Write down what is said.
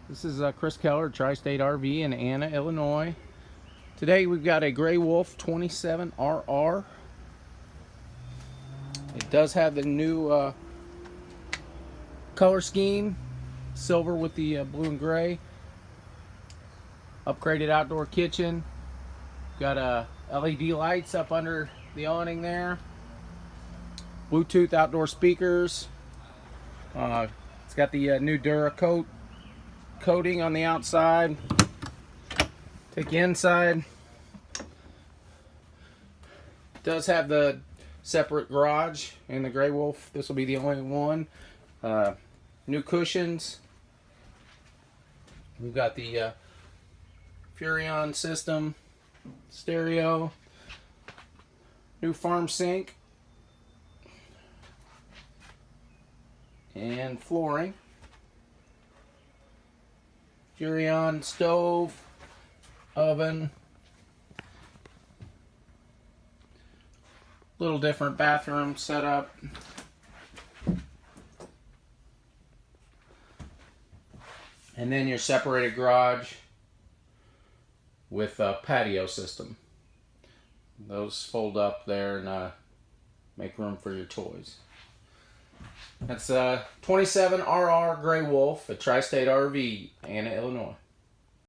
This is Chris Keller, Tri-State RV in Anna, Illinois. Today we've got a Gray Wolf 27RR. It does have the new color scheme, silver with the blue and gray. Upgraded outdoor kitchen. Got LED lights up under the awning there. Bluetooth outdoor speakers. It's got the new Duracoat coating on the outside. Take you inside. It does have the separate garage in the Gray Wolf. This will be the only one. New cushions. We've got the Furrion system, stereo, new farm sink, and flooring. Furrion stove, oven, little different bathroom setup. And then your separated garage with a patio system. Those fold up there and make room for your toys. That's 27RR Gray Wolf at Tri-State RV, Anna, Illinois.